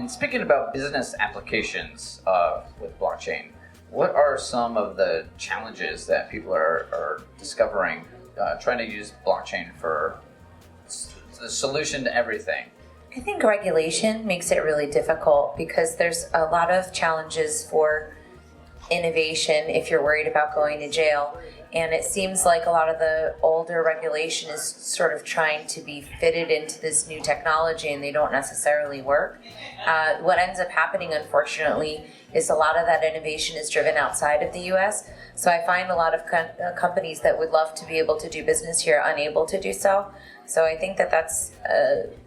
And speaking about business applications with blockchain, what are some of the challenges that people are discovering trying to use blockchain for the solution to everything? I think regulation makes it really difficult because there's a lot of challenges for innovation if you're worried about going to jail. And it seems like a lot of the older regulation is sort of trying to be fitted into this new technology, and they don't necessarily work. What ends up happening, unfortunately, is a lot of that innovation is driven outside of the U.S. So I find a lot of companies that would love to be able to do business here unable to do so. So I think that that's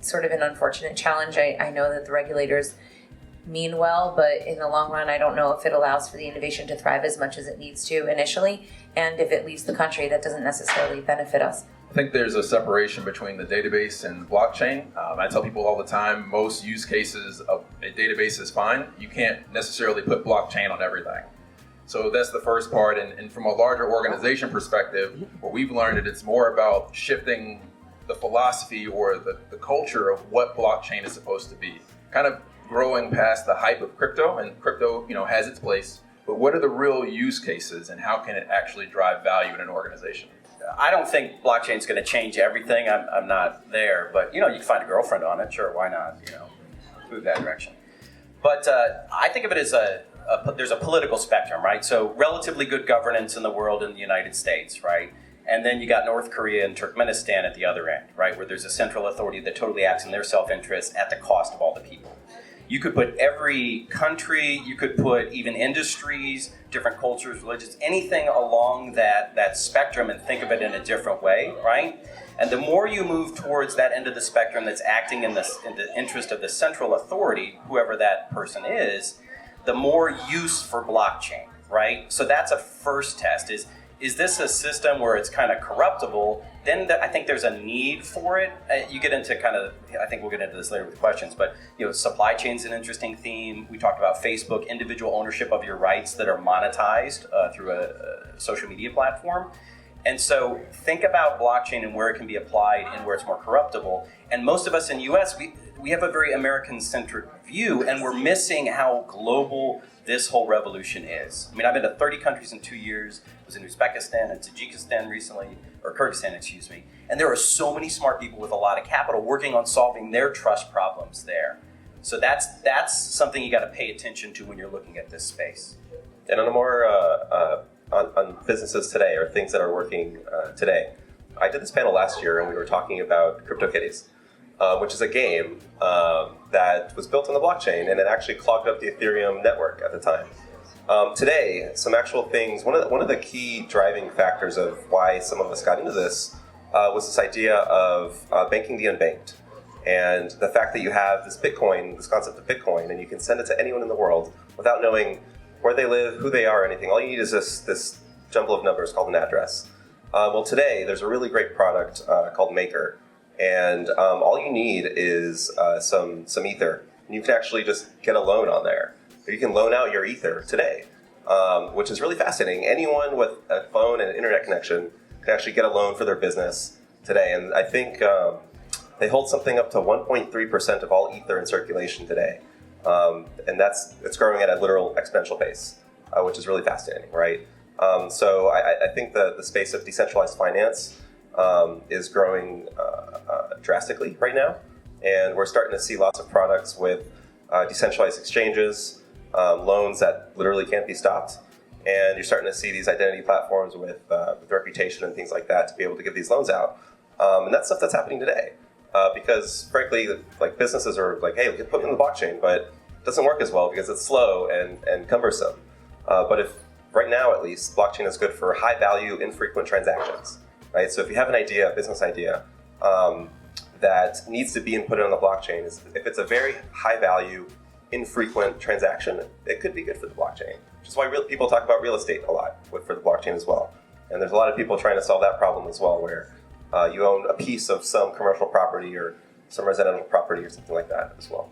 sort of an unfortunate challenge. I know that the regulators mean well, but in the long run, I don't know if it allows for the innovation to thrive as much as it needs to initially. And if it leaves the country, that doesn't necessarily benefit us. I think there's a separation between the database and blockchain. I tell people all the time, most use cases of a database is fine. You can't necessarily put blockchain on everything. So that's the first part. And from a larger organization perspective, what we've learned is it's more about shifting the philosophy or the culture of what blockchain is supposed to be. Kind of growing past the hype of crypto, and crypto, has its place. But what are the real use cases, and how can it actually drive value in an organization? I don't think blockchain's going to change everything. I'm not there, but you can find a girlfriend on it. Sure, why not? Move that direction. But I think of it as there's a political spectrum, right? So relatively good governance in the world in the United States, right? And then you got North Korea and Turkmenistan at the other end, right? Where there's a central authority that totally acts in their self-interest at the cost of all the people. You could put every country, you could put even industries, different cultures, religions, anything along that spectrum and think of it in a different way, right? And the more you move towards that end of the spectrum that's acting in the interest of the central authority, whoever that person is, the more use for blockchain, right? So that's a first test, is this a system where it's kind of corruptible? Then I think there's a need for it. You get into I think we'll get into this later with questions, but supply chain's an interesting theme. We talked about Facebook, individual ownership of your rights that are monetized through a social media platform. And so think about blockchain and where it can be applied and where it's more corruptible. And most of us in the US, we have a very American-centric view, and we're missing how global this whole revolution is. I've been to 30 countries in 2 years. I was in Uzbekistan and Tajikistan recently, or Kyrgyzstan, excuse me. And there are so many smart people with a lot of capital working on solving their trust problems there. So that's something you got to pay attention to when you're looking at this space. And on a more on businesses today, or things that are working today, I did this panel last year, and we were talking about CryptoKitties, which is a game that was built on the blockchain, and it actually clogged up the Ethereum network at the time. Today, some actual things, one of the key driving factors of why some of us got into this was this idea of banking the unbanked. And the fact that you have this Bitcoin, this concept of Bitcoin, and you can send it to anyone in the world without knowing where they live, who they are, anything. All you need is this jumble of numbers called an address. Well, today, there's a really great product called Maker. And all you need is some Ether. And you can actually just get a loan on there. You can loan out your Ether today, which is really fascinating. Anyone with a phone and an internet connection can actually get a loan for their business today. And I think they hold something up to 1.3% of all Ether in circulation today. And it's growing at a literal exponential pace, which is really fascinating, right? So I think the space of decentralized finance is growing drastically right now. And we're starting to see lots of products with decentralized exchanges, loans that literally can't be stopped. And you're starting to see these identity platforms with reputation and things like that to be able to give these loans out. And that's stuff that's happening today. Because frankly, like businesses are like, hey, we can put them in the blockchain, but it doesn't work as well because it's slow and cumbersome. But if right now, at least, blockchain is good for high value, infrequent transactions, right? So if you have an idea, a business idea, that needs to be inputted on the blockchain, if it's a very high value, infrequent transaction, it could be good for the blockchain, which is why people talk about real estate a lot for the blockchain as well. And there's a lot of people trying to solve that problem as well, where you own a piece of some commercial property or some residential property or something like that as well.